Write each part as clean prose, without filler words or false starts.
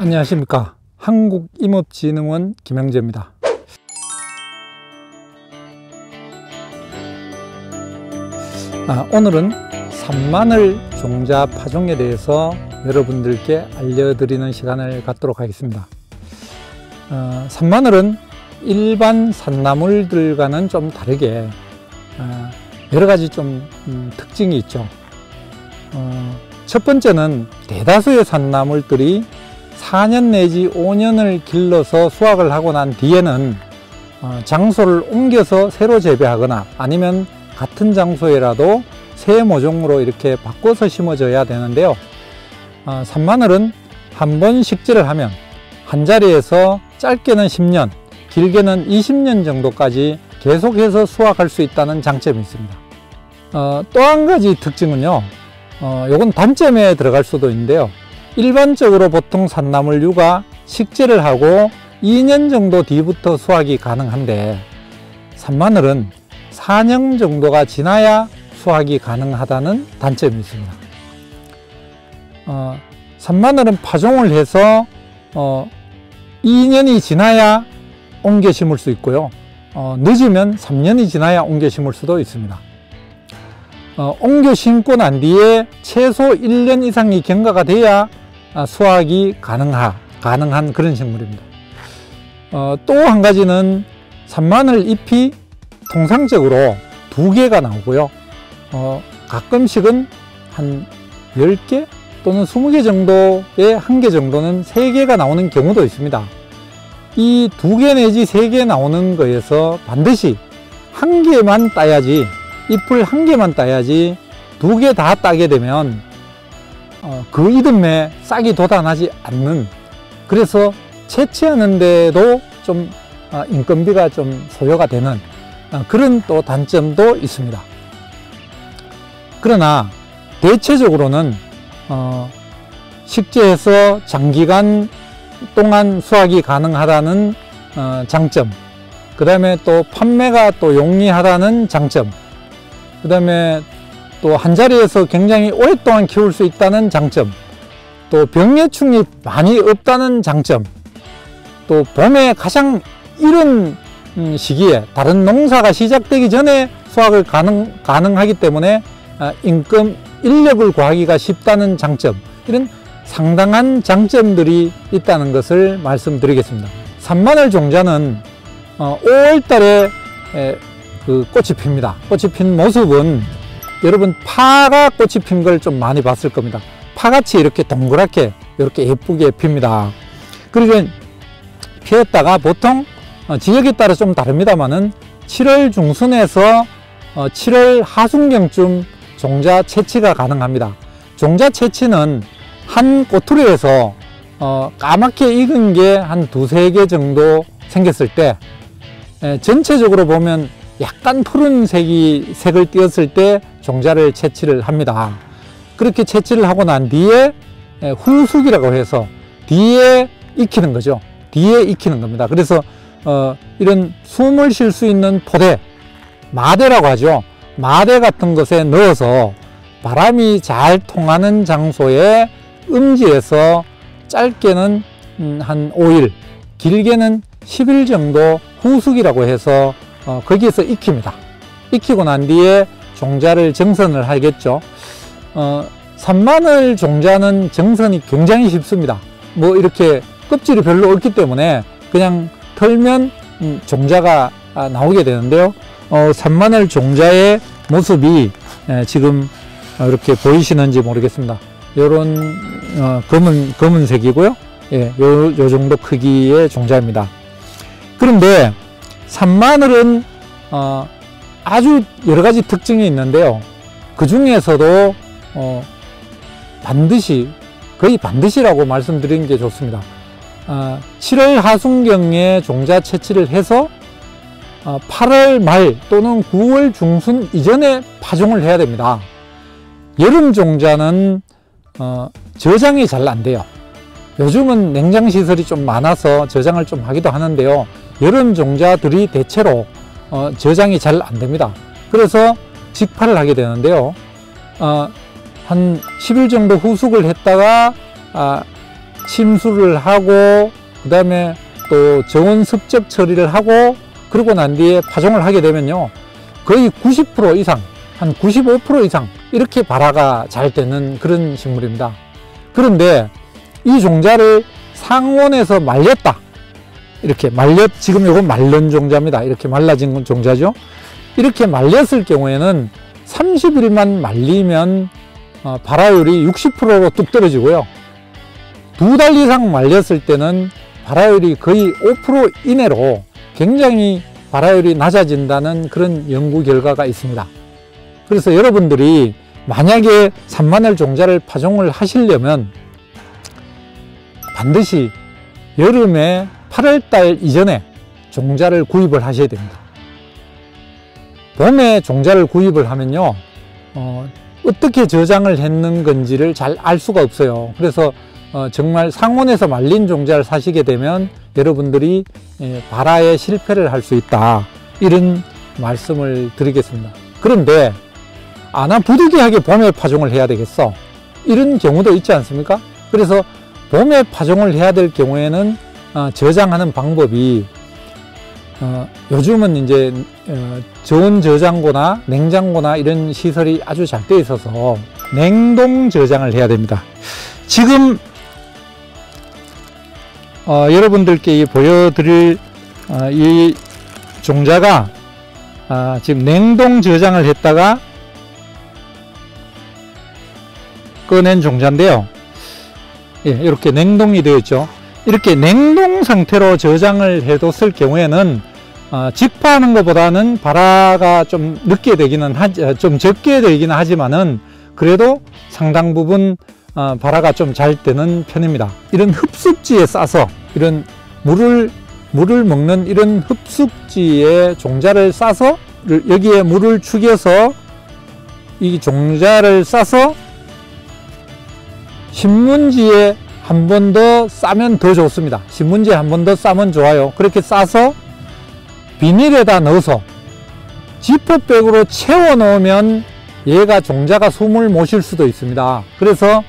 안녕하십니까. 한국임업진흥원 김영재입니다. 오늘은 산마늘 종자 파종에 대해서 여러분들께 알려드리는 시간을 갖도록 하겠습니다. 산마늘은 일반 산나물들과는 좀 다르게 여러가지 좀 특징이 있죠. 첫 번째는 대다수의 산나물들이 4년 내지 5년을 길러서 수확을 하고 난 뒤에는 장소를 옮겨서 새로 재배하거나 아니면 같은 장소에라도 새 모종으로 이렇게 바꿔서 심어줘야 되는데요. 산마늘은 한 번 식재를 하면 한 자리에서 짧게는 10년, 길게는 20년 정도까지 계속해서 수확할 수 있다는 장점이 있습니다. 또 한 가지 특징은요, 요건 단점에 들어갈 수도 있는데요. 일반적으로 보통 산나물류가 식재를 하고 2년 정도 뒤부터 수확이 가능한데 산마늘은 4년 정도가 지나야 수확이 가능하다는 단점이 있습니다. 산마늘은 파종을 해서 2년이 지나야 옮겨 심을 수 있고요. 늦으면 3년이 지나야 옮겨 심을 수도 있습니다. 옮겨 심고 난 뒤에 최소 1년 이상이 경과가 돼야 수확이 가능한 그런 식물입니다. 또 한 가지는 산마늘 잎이 통상적으로 2개가 나오고요. 가끔씩은 한 10개 또는 20개 정도에 1개 정도는 3개가 나오는 경우도 있습니다. 이 2개 내지 3개 나오는 거에서 반드시 1개만 따야지, 잎을 1개만 따야지 2개 다 따게 되면 그 이듬해 싹이 돋아나지 않는, 그래서 채취하는데도 좀 인건비가 좀 소요가 되는 그런 또 단점도 있습니다. 그러나 대체적으로는 식재해서 장기간 동안 수확이 가능하다는 장점, 그 다음에 또 판매가 또 용이하다는 장점, 그 다음에 또 한 자리에서 굉장히 오랫동안 키울 수 있다는 장점, 또 병해충이 많이 없다는 장점, 또 봄에 가장 이른 시기에 다른 농사가 시작되기 전에 수확을 가능하기 때문에 인력을 구하기가 쉽다는 장점, 이런 상당한 장점들이 있다는 것을 말씀드리겠습니다. 산마늘 종자는 5월 달에 그 꽃이 핍니다. 꽃이 핀 모습은 여러분 파가 꽃이 핀 걸 좀 많이 봤을 겁니다. 파같이 이렇게 동그랗게 이렇게 예쁘게 핍니다. 그리고 피었다가 보통 지역에 따라 좀 다릅니다만은 7월 중순에서 7월 하순경쯤 종자 채취가 가능합니다. 종자 채취는 한 꼬투리에서 까맣게 익은 게 한 2-3개 정도 생겼을 때, 전체적으로 보면 약간 푸른 색을 띄었을 때 종자를 채취를 합니다. 그렇게 채취를 하고 난 뒤에 후숙이라고 해서 뒤에 익히는 거죠. 뒤에 익히는 겁니다. 그래서 이런 숨을 쉴 수 있는 포대, 마대라고 하죠. 마대 같은 것에 넣어서 바람이 잘 통하는 장소에 음지에서 짧게는 한 5일, 길게는 10일 정도 후숙이라고 해서 거기에서 익힙니다. 익히고 난 뒤에 종자를 정선을 하겠죠. 산마늘 종자는 정선이 굉장히 쉽습니다. 뭐 이렇게 껍질이 별로 없기 때문에 그냥 털면 종자가 나오게 되는데요. 산마늘 종자의 모습이 지금 이렇게 보이시는지 모르겠습니다. 요런 검은색이고요. 예, 요 정도 크기의 종자입니다. 그런데 산마늘은 아주 여러 가지 특징이 있는데요. 그 중에서도 거의 반드시라고 말씀드리는 게 좋습니다. 7월 하순경에 종자 채취를 해서 8월 말 또는 9월 중순 이전에 파종을 해야 됩니다. 여름 종자는 저장이 잘 안 돼요. 요즘은 냉장시설이 좀 많아서 저장을 좀 하기도 하는데요. 여름 종자들이 대체로 저장이 잘 안 됩니다. 그래서 직파를 하게 되는데요. 한 10일 정도 후숙을 했다가 침수를 하고 그 다음에 또 저온 습접 처리를 하고 그러고 난 뒤에 파종을 하게 되면요, 거의 90% 이상, 한 95% 이상 이렇게 발화가 잘 되는 그런 식물입니다. 그런데 이 종자를 상온에서 말렸다, 이렇게 지금 이건 말른 종자입니다. 이렇게 말라진 종자죠. 이렇게 말렸을 경우에는 30일만 말리면 발화율이 60%로 뚝 떨어지고요, 2달 이상 말렸을 때는 발화율이 거의 5% 이내로 굉장히 발화율이 낮아진다는 그런 연구 결과가 있습니다. 그래서 여러분들이 만약에 산마늘 종자를 파종을 하시려면 반드시 여름에 8월달 이전에 종자를 구입을 하셔야 됩니다. 봄에 종자를 구입을 하면요, 어떻게 저장을 했는 건지를 잘 알 수가 없어요. 그래서 정말 상온에서 말린 종자를 사시게 되면 여러분들이 발화에 실패를 할 수 있다, 이런 말씀을 드리겠습니다. 그런데 난 부득이하게 봄에 파종을 해야 되겠어, 이런 경우도 있지 않습니까? 그래서 봄에 파종을 해야 될 경우에는 저장하는 방법이 요즘은 이제 저온 저장고나 냉장고나 이런 시설이 아주 잘 되어 있어서 냉동 저장을 해야 됩니다. 지금 여러분들께 보여드릴 이 종자가 지금 냉동 저장을 했다가 꺼낸 종자인데요. 예, 이렇게 냉동이 되어 있죠. 이렇게 냉동 상태로 저장을 해뒀을 경우에는 직파하는 것보다는 발화가 좀 늦게 되기는 좀 적게 되기는 하지만은 그래도 상당 부분 발화가 좀 잘 되는 편입니다. 이런 흡습지에 싸서, 이런 물을 먹는 이런 흡습지에 종자를 싸서, 여기에 물을 죽여서 이 종자를 싸서 신문지에 한 번 더 싸면 더 좋습니다. 신문지에 한 번 더 싸면 좋아요. 그렇게 싸서 비닐에다 넣어서 지퍼백으로 채워 넣으면 얘가 종자가 숨을 못 쉴 수도 있습니다. 그래서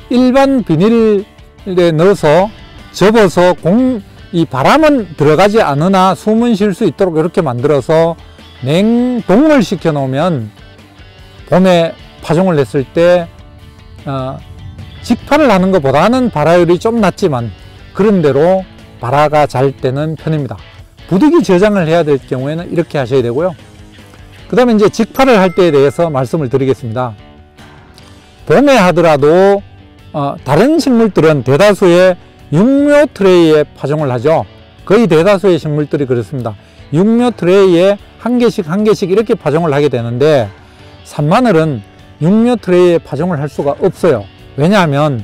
일반 비닐에 넣어서 접어서 이 바람은 들어가지 않으나 숨은 쉴 수 있도록 이렇게 만들어서 냉동을 시켜 놓으면 봄에 파종을 했을 때 직파를 하는 것보다는 발화율이 좀 낮지만 그런대로 발화가 잘 되는 편입니다. 부득이 저장을 해야 될 경우에는 이렇게 하셔야 되고요. 그 다음에 이제 직파를 할 때에 대해서 말씀을 드리겠습니다. 봄에 하더라도 다른 식물들은 대다수의 육묘 트레이에 파종을 하죠. 거의 대다수의 식물들이 그렇습니다. 육묘 트레이에 한 개씩 이렇게 파종을 하게 되는데 산마늘은 육묘 트레이에 파종을 할 수가 없어요. 왜냐하면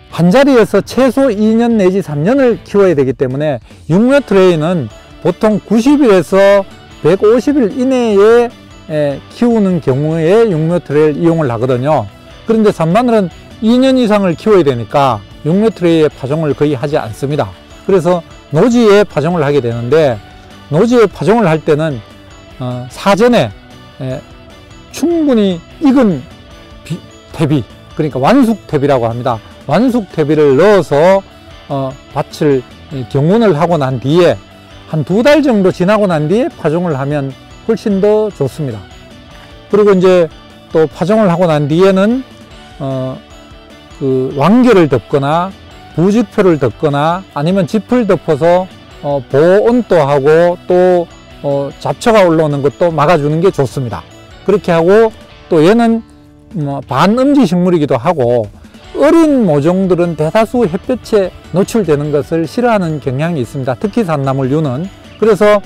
한 자리에서 최소 2년 내지 3년을 키워야 되기 때문에 육묘 트레이는 보통 90일에서 150일 이내에 키우는 경우에 육묘 트레이를 이용을 하거든요. 그런데 산마늘은 2년 이상을 키워야 되니까 육묘 트레이에 파종을 거의 하지 않습니다. 그래서 노지에 파종을 하게 되는데, 노지에 파종을 할 때는 사전에 충분히 익은 퇴비, 그러니까 완숙퇴비라고 합니다. 완숙퇴비를 넣어서 밭을 경운을 하고 난 뒤에 한 2달 정도 지나고 난 뒤에 파종을 하면 훨씬 더 좋습니다. 그리고 이제 또 파종을 하고 난 뒤에는 그 완결을 덮거나 부직표를 덮거나 아니면 짚을 덮어서 보온도하고 또 잡초가 올라오는 것도 막아주는 게 좋습니다. 그렇게 하고 또 얘는 반음지 식물이기도 하고 어린 모종들은 대다수 햇볕에 노출되는 것을 싫어하는 경향이 있습니다. 특히 산나물류는. 그래서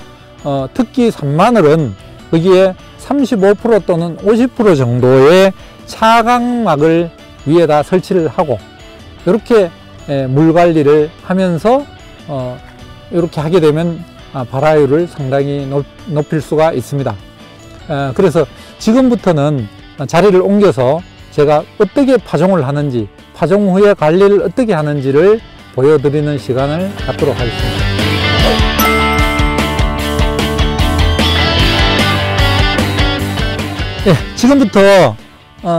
특히 산마늘은 거기에 35% 또는 50% 정도의 차광막을 위에다 설치를 하고 이렇게 물 관리를 하면서 이렇게 하게 되면 발화율을 상당히 높일 수가 있습니다. 그래서 지금부터는 자리를 옮겨서 제가 어떻게 파종을 하는지, 파종 후에 관리를 어떻게 하는지를 보여드리는 시간을 갖도록 하겠습니다. 네, 지금부터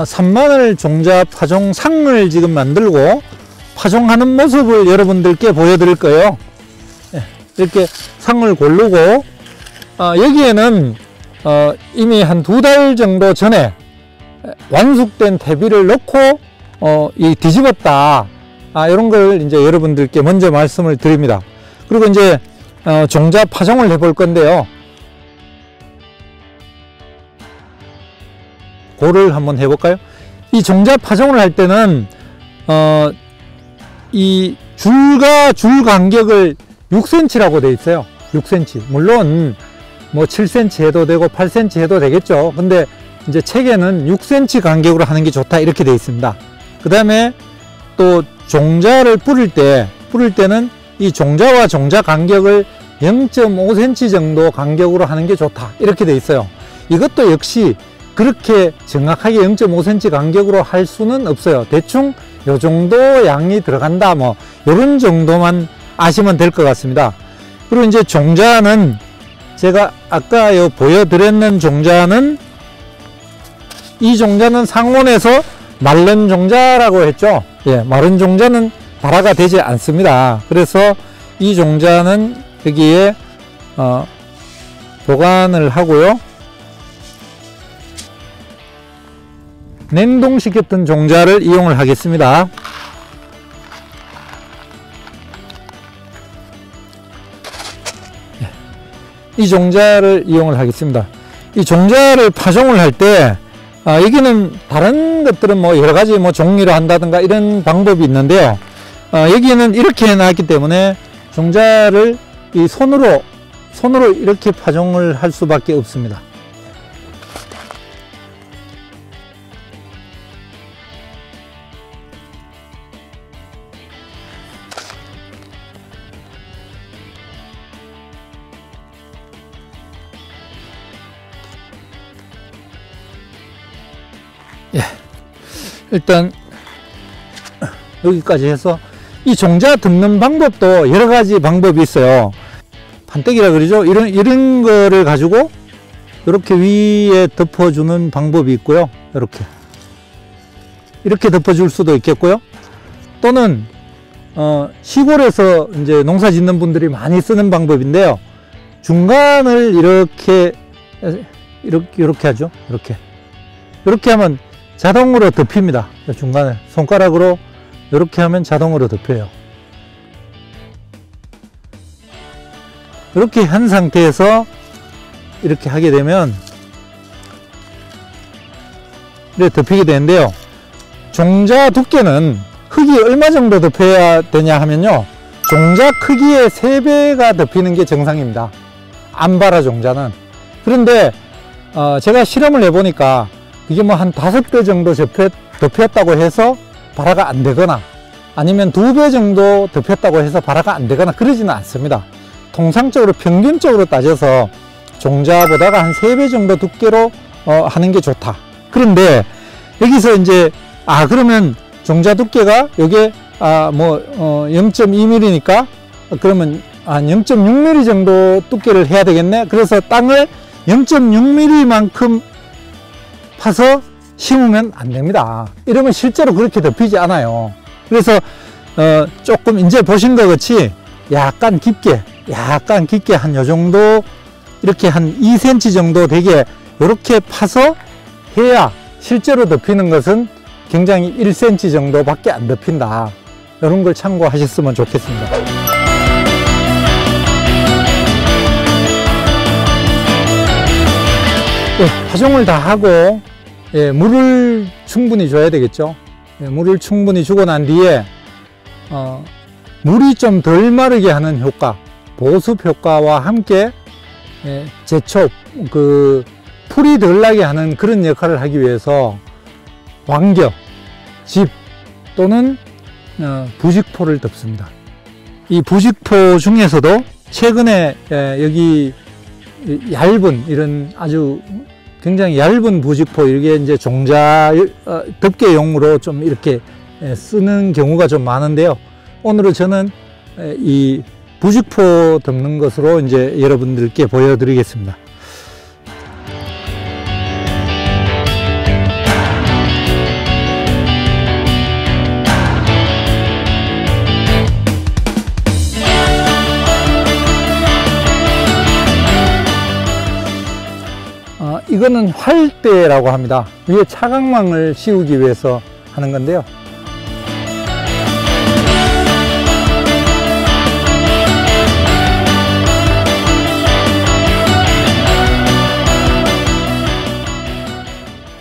산마늘 종자 파종상을 지금 만들고 파종하는 모습을 여러분들께 보여드릴 거예요. 이렇게 상을 고르고 여기에는 이미 한 2달 정도 전에 완숙된 퇴비를 넣고 뒤집었다. 이런 걸 이제 여러분들께 먼저 말씀을 드립니다. 그리고 이제 종자 파종을 해볼 건데요. 고를 한번 해볼까요? 이 종자 파종을 할 때는 이 줄과 줄 간격을 6cm라고 되어 있어요. 6cm. 물론 뭐 7cm 해도 되고 8cm 해도 되겠죠. 근데 이제 책에는 6cm 간격으로 하는 게 좋다 이렇게 되어 있습니다. 그 다음에 또 종자를 뿌릴 때는 이 종자와 종자 간격을 0.5cm 정도 간격으로 하는 게 좋다 이렇게 되어 있어요. 이것도 역시 그렇게 정확하게 0.5cm 간격으로 할 수는 없어요. 대충 요 정도 양이 들어간다 뭐 이런 정도만 아시면 될 것 같습니다. 그리고 이제 종자는 제가 아까 보여드렸는 종자는 이 종자는 상온에서 마른 종자라고 했죠. 예, 마른 종자는 발화가 되지 않습니다. 그래서 이 종자는 여기에 보관을 하고요. 냉동시켰던 종자를 이용을 하겠습니다. 이 종자를 이용을 하겠습니다. 이 종자를 파종을 할 때 여기는 다른 것들은 뭐 여러 가지 뭐 종이로 한다든가 이런 방법이 있는데요. 여기는 이렇게 해놨기 때문에 종자를 이 손으로 이렇게 파종을 할 수밖에 없습니다. 예, 일단 여기까지 해서 이 종자 덮는 방법도 여러 가지 방법이 있어요. 판때기라 그러죠. 이런 거를 가지고 이렇게 위에 덮어주는 방법이 있고요. 이렇게 덮어줄 수도 있겠고요. 또는 시골에서 이제 농사 짓는 분들이 많이 쓰는 방법인데요. 중간을 이렇게 하죠. 이렇게 하면 자동으로 덮입니다. 중간에 손가락으로 이렇게 하면 자동으로 덮여요. 이렇게 한 상태에서 이렇게 하게 되면 이렇게 덮이게 되는데요. 종자 두께는 흙이 얼마 정도 덮여야 되냐 하면요, 종자 크기의 3배가 덮이는 게 정상입니다. 암바라 종자는. 그런데 제가 실험을 해보니까 이게 뭐 한 5배 정도 덮였다고 해서 발화가 안 되거나 아니면 2배 정도 덮였다고 해서 발화가 안 되거나 그러지는 않습니다. 통상적으로 평균적으로 따져서 종자보다가 한 3배 정도 두께로 하는 게 좋다. 그런데 여기서 이제 그러면 종자 두께가 요게 0.2mm니까 그러면 한 0.6mm 정도 두께를 해야 되겠네. 그래서 땅을 0.6mm만큼 파서 심으면 안 됩니다. 이러면 실제로 그렇게 덮이지 않아요. 그래서 조금 이제 보신 것 같이 약간 깊게 한 요 정도, 이렇게 한 2cm 정도 되게 이렇게 파서 해야 실제로 덮이는 것은 굉장히 1cm 정도밖에 안 덮인다. 이런 걸 참고하셨으면 좋겠습니다. 파종을 다 하고 물을 충분히 줘야 되겠죠. 물을 충분히 주고 난 뒤에 물이 좀 덜 마르게 하는 효과, 보습 효과와 함께 제촉, 풀이 덜 나게 하는 그런 역할을 하기 위해서 왕겨, 집 또는 부직포를 덮습니다. 이 부직포 중에서도 최근에 여기 얇은, 이런 아주 굉장히 얇은 부직포, 이게 이제 종자 덮개용으로 좀 이렇게 쓰는 경우가 좀 많은데요. 오늘은 저는 이 부직포 덮는 것으로 이제 여러분들께 보여드리겠습니다. 이거는 활대라고 합니다. 위에 차광망을 씌우기 위해서 하는 건데요.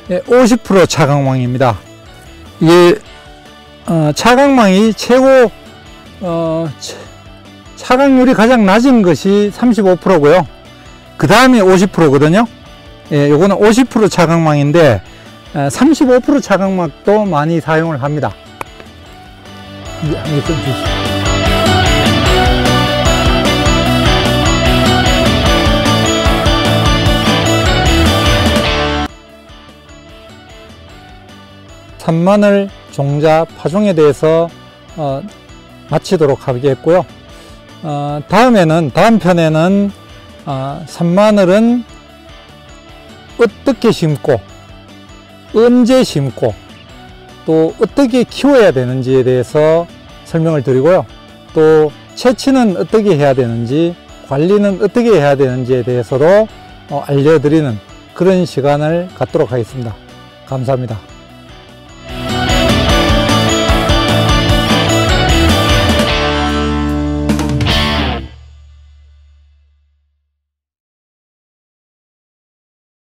네, 50% 차광망입니다. 이게 차광망이 최고 차광률이 가장 낮은 것이 35%고요. 그 다음에 50%거든요. 예, 요거는 50% 차광망인데 35% 차광막도 많이 사용을 합니다. 이거 좀 주시죠. 산마늘 종자 파종에 대해서 마치도록 하겠고요. 다음 편에는 산마늘은 어떻게 심고 언제 심고 또 어떻게 키워야 되는지에 대해서 설명을 드리고요. 또 채취는 어떻게 해야 되는지 관리는 어떻게 해야 되는지에 대해서도 알려드리는 그런 시간을 갖도록 하겠습니다. 감사합니다.